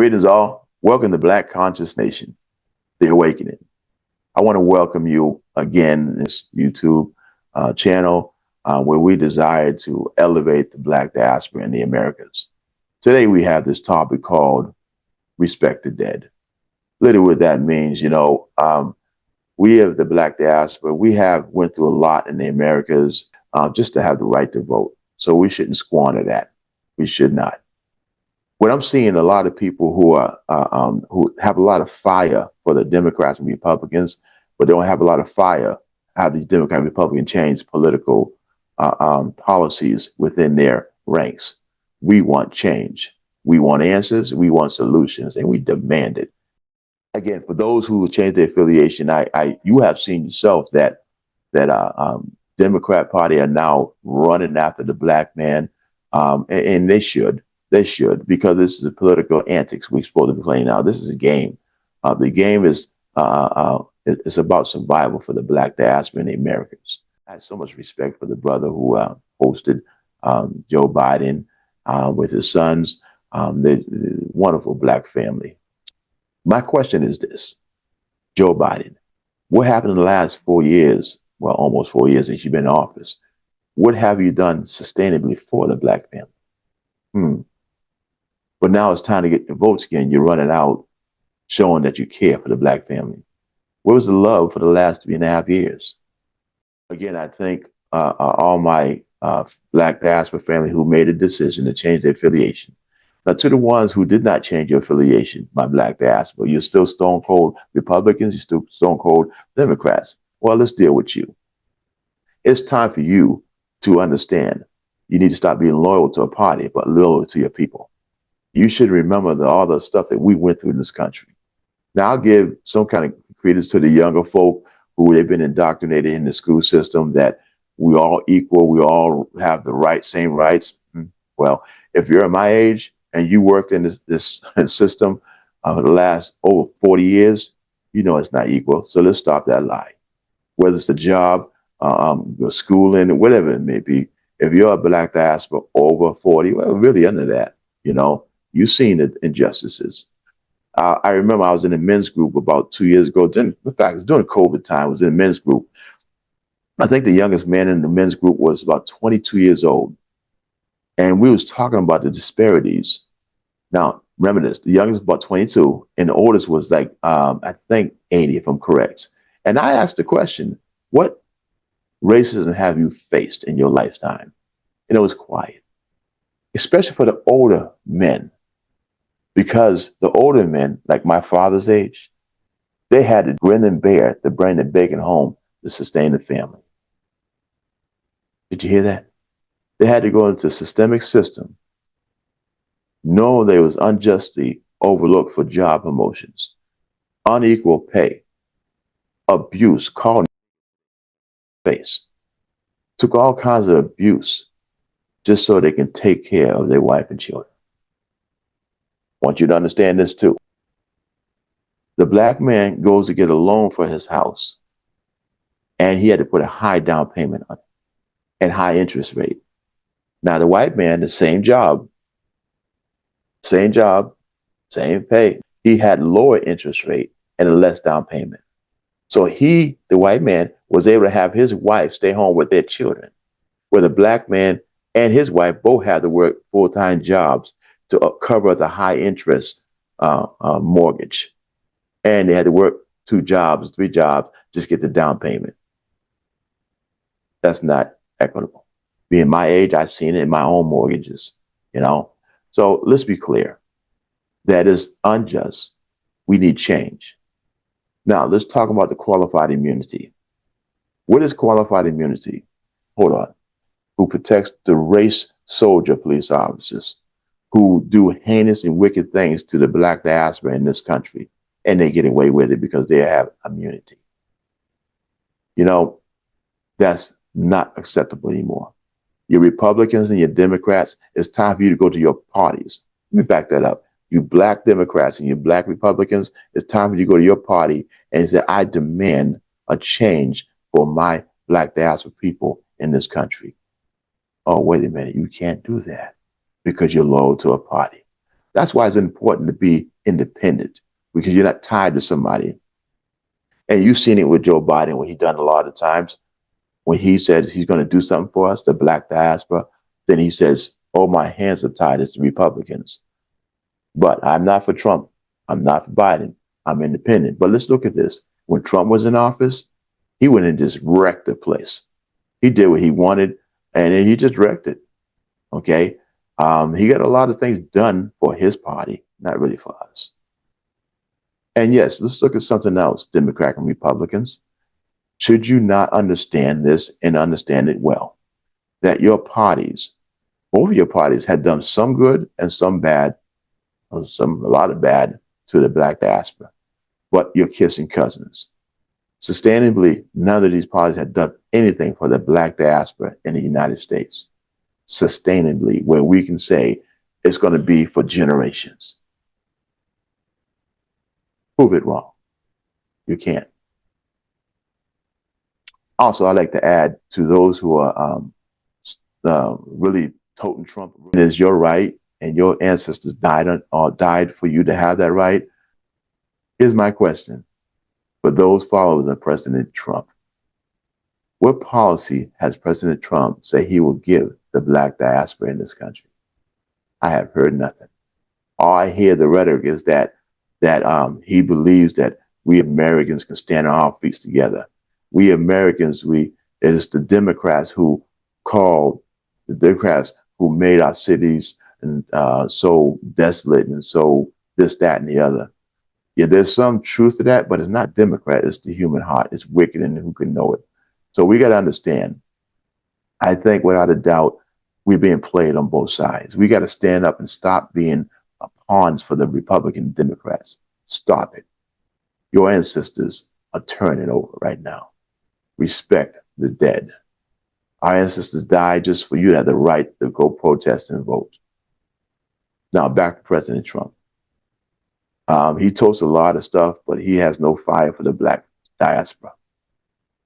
Greetings all. Welcome to Black Conscious Nation, The Awakening. I want to welcome you again to this YouTube channel where we desire to elevate the Black diaspora in the Americas. Today we have this topic called Respect the Dead. Literally what that means, we have the Black diaspora, we have went through a lot in the Americas just to have the right to vote. So we shouldn't squander that. We should not. What I'm seeing a lot of people who who have a lot of fire for the Democrats and Republicans, but don't have a lot of fire how the Democrat and Republican change political policies within their ranks. We want change. We want answers. We want solutions, and we demand it. Again, for those who change their affiliation, you have seen yourself that Democrat Party are now running after the black man, and they should. They should, because this is a political antics we're supposed to be playing now. This is a game. The game is it's about survival for the Black diaspora in the Americas. I have so much respect for the brother who hosted Joe Biden with his sons. The wonderful Black family. My question is this: Joe Biden, what happened in the last 4 years? Well, almost 4 years since you've been in office. What have you done sustainably for the Black family? But now it's time to get the votes again. You're running out, showing that you care for the Black family. Where was the love for the last 3.5 years? Again, I think all my Black diaspora family who made a decision to change their affiliation. Now, to the ones who did not change your affiliation, my Black diaspora, you're still stone cold Republicans, you're still stone cold Democrats. Well, let's deal with you. It's time for you to understand you need to stop being loyal to a party, but loyal to your people. You should remember all the stuff that we went through in this country. Now, I'll give some kind of credence to the younger folk who they've been indoctrinated in the school system that we all equal, we all have the same rights. Well, if you're my age and you worked in this system for the last over 40 years, you know it's not equal. So let's stop that lie. Whether it's a job, schooling, whatever it may be, if you're a Black diaspora over 40, well, really under that, you've seen the injustices. I remember I was in a men's group about 2 years ago. In fact, it was during COVID time. I was in a men's group. I think the youngest man in the men's group was about 22 years old. And we was talking about the disparities. Now, remember this, the youngest was about 22, and the oldest was like, I think 80, if I'm correct. And I asked the question, what racism have you faced in your lifetime? And it was quiet, especially for the older men. Because the older men, like my father's age, they had to grin and bear to bring the bacon home to sustain the family. Did you hear that? They had to go into the systemic system, knowing they was unjustly overlooked for job promotions, unequal pay, abuse, called face, took all kinds of abuse just so they can take care of their wife and children. I want you to understand this too. The black man goes to get a loan for his house, and he had to put a high down payment on it and high interest rate. Now the white man, the same job, same pay, he had lower interest rate and a less down payment. So he, the white man, was able to have his wife stay home with their children, where the black man and his wife both had to work full-time jobs to cover the high interest mortgage. And they had to work 2 jobs, 3 jobs, just get the down payment. That's not equitable. Being my age, I've seen it in my own mortgages, So let's be clear. That is unjust. We need change. Now, let's talk about the qualified immunity. What is qualified immunity? Hold on. Who protects the race soldier police officers who do heinous and wicked things to the Black diaspora in this country, and they get away with it because they have immunity. That's not acceptable anymore. Your Republicans and your Democrats, it's time for you to go to your parties. Let me back that up. You Black Democrats and you Black Republicans, it's time for you to go to your party and say, I demand a change for my Black diaspora people in this country. Oh, wait a minute, you can't do that because you're loyal to a party. That's why it's important to be independent, because you're not tied to somebody. And you've seen it with Joe Biden, when he done a lot of times. When he says he's going to do something for us, the black diaspora, then he says, oh, my hands are tied as the Republicans. But I'm not for Trump. I'm not for Biden. I'm independent. But let's look at this. When Trump was in office, he went and just wrecked the place. He did what he wanted, and then he just wrecked it. Okay. He got a lot of things done for his party, not really for us. And yes, let's look at something else, Democrat and Republicans. Should you not understand this and understand it well, that your parties, both of your parties, had done some good and some bad, a lot of bad to the black diaspora, but you're kissing cousins. Sustainably, none of these parties had done anything for the black diaspora in the United States. Sustainably, where we can say it's going to be for generations. Prove it wrong. You can't. Also, I'd like to add to those who are really toting Trump, it is your right, and your ancestors died for you to have that right. Here's my question for those followers of President Trump. What policy has President Trump say he will give the black diaspora in this country? I have heard nothing. All I hear the rhetoric is that he believes that we Americans can stand on our feet together. We Americans, it is the Democrats who made our cities and so desolate and so this, that, and the other. Yeah, there's some truth to that, but it's not Democrat. It's the human heart. It's wicked, and who can know it? So we got to understand. I think without a doubt, we're being played on both sides. We got to stand up and stop being pawns for the Republican Democrats. Stop it. Your ancestors are turning over right now. Respect the dead. Our ancestors died just for you to have the right to go protest and vote. Now back to President Trump. He toasts a lot of stuff, but he has no fire for the black diaspora.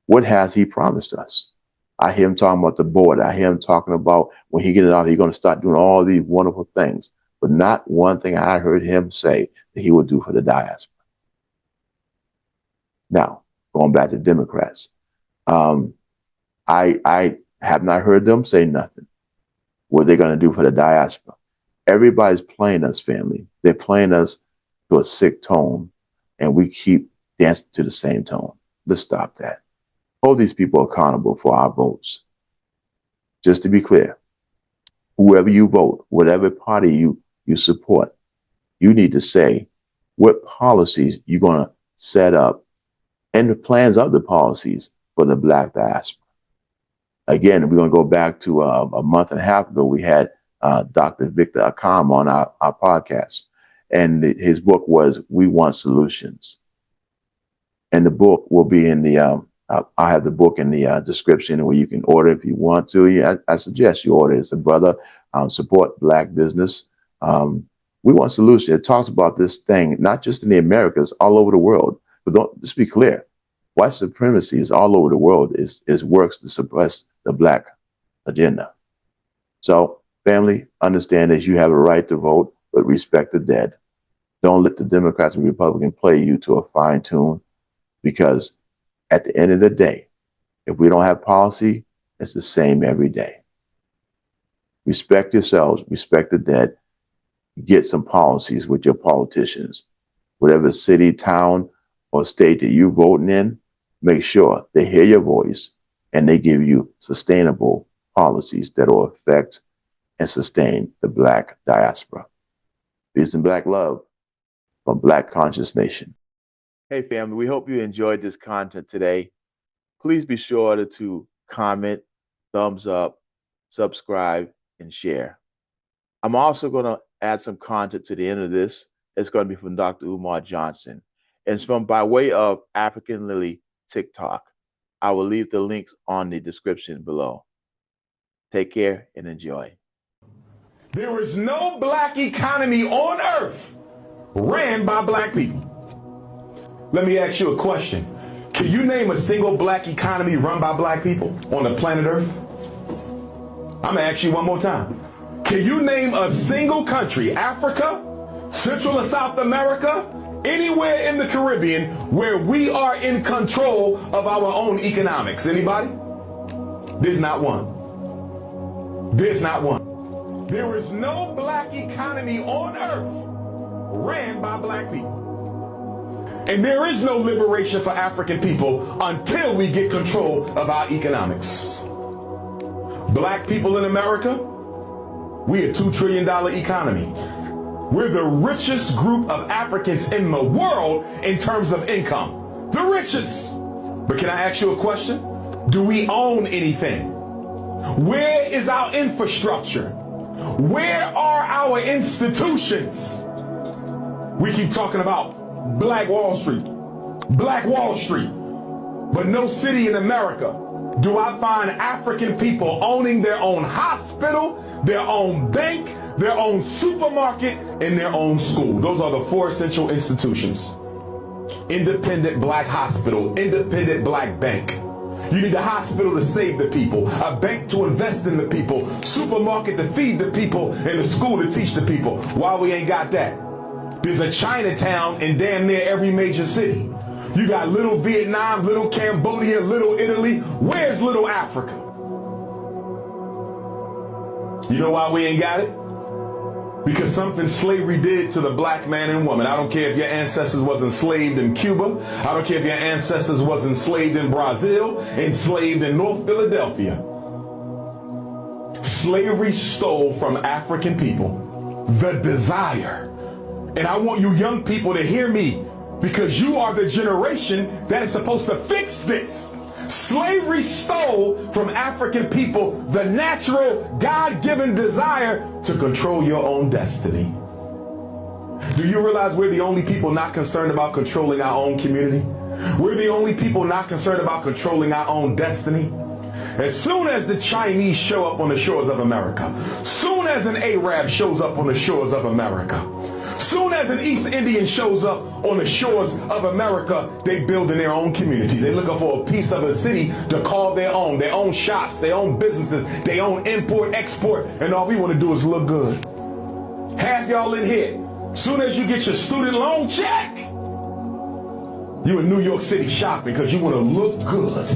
What has he promised us? I hear him talking about the border. I hear him talking about when he gets out, he's going to start doing all these wonderful things. But not one thing I heard him say that he would do for the diaspora. Now, going back to Democrats. I have not heard them say nothing. What they're going to do for the diaspora. Everybody's playing us, family. They're playing us to a sick tone, and we keep dancing to the same tone. Let's stop that. Hold these people accountable for our votes. Just to be clear, whoever you vote, whatever party you support, you need to say what policies you're going to set up and the plans of the policies for the black diaspora. Again, we're going to go back to a month and a half ago. We had Dr. Victor Accam on our podcast, and his book was "We Want Solutions." And the book will be in the. I have the book in the description where you can order if you want to. Yeah, I suggest you order. It's a brother support black business. We Want Solutions. It talks about this thing not just in the Americas, all over the world. But let's be clear. White supremacy is all over the world. Is works to suppress the black agenda. So, family, understand that you have a right to vote, but respect the dead. Don't let the Democrats and Republicans play you to a fine tune, because at the end of the day, if we don't have policy, it's the same every day. Respect yourselves, respect the dead, get some policies with your politicians. Whatever city, town, or state that you're voting in, make sure they hear your voice and they give you sustainable policies that will affect and sustain the black diaspora. Peace and black love from Black Conscious Nation. Hey family, we hope you enjoyed this content today. Please be sure to comment, thumbs up, subscribe, and share. I'm also going to add some content to the end of this. It's going to be from Dr. Umar Johnson. It's from by way of African Lily TikTok. I will leave the links on the description below. Take care and enjoy. There is no black economy on earth ran by black people. Let me ask you a question. Can you name a single black economy run by black people on the planet Earth? I'm gonna ask you one more time. Can you name a single country, Africa, Central or South America, anywhere in the Caribbean where we are in control of our own economics. Anybody? There's not one. There's not one. There is no black economy on earth ran by black people. And there is no liberation for African people until we get control of our economics. Black people in America, we're a $2 trillion economy. We're the richest group of Africans in the world in terms of income. The richest. But can I ask you a question? Do we own anything? Where is our infrastructure? Where are our institutions? We keep talking about Black Wall Street, Black Wall Street, but no city in America do I find African people owning their own hospital, their own bank, their own supermarket, and their own school. Those are the 4 essential institutions. Independent black hospital, independent black bank. You need a hospital to save the people, a bank to invest in the people, supermarket to feed the people, and a school to teach the people. Why we ain't got that? There's a Chinatown in damn near every major city. You got little Vietnam, little Cambodia, little Italy. Where's little Africa? You know why we ain't got it? Because something slavery did to the black man and woman. I don't care if your ancestors was enslaved in Cuba. I don't care if your ancestors was enslaved in Brazil, enslaved in North Philadelphia. Slavery stole from African people the desire. And I want you young people to hear me, because you are the generation that is supposed to fix this. Slavery stole from African people the natural, God-given desire to control your own destiny. Do you realize we're the only people not concerned about controlling our own community? We're the only people not concerned about controlling our own destiny. As soon as the Chinese show up on the shores of America, soon as an Arab shows up on the shores of America, soon as an East Indian shows up on the shores of America, they build in their own communities. They're looking for a piece of a city to call their own shops, their own businesses, their own import, export, and all we want to do is look good. Half y'all in here, soon as you get your student loan check, you in New York City shopping because you want to look good.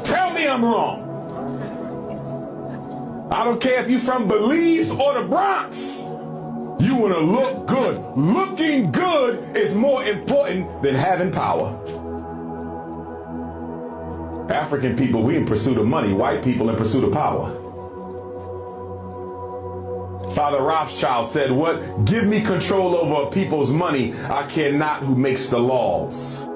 Tell me I'm wrong. I don't care if you're from Belize or the Bronx. You want to look good. Looking good is more important than having power. African people, we in pursuit of money. White people in pursuit of power. Father Rothschild said, what? Give me control over a people's money. I care not who makes the laws.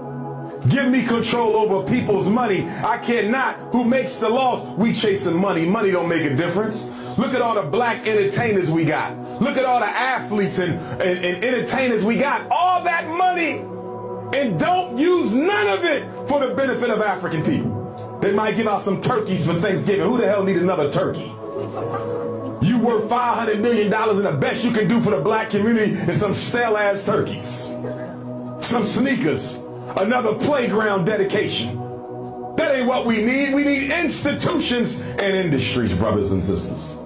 Give me control over people's money. I care not who makes the laws. We chasing money. Money don't make a difference. Look at all the black entertainers we got. Look at all the athletes and entertainers we got. All that money, and don't use none of it for the benefit of African people. They might give out some turkeys for Thanksgiving. Who the hell need another turkey? You worth $500 million, and the best you can do for the black community is some stale-ass turkeys. Some sneakers. Another playground dedication. That ain't what we need. We need institutions and industries, brothers and sisters.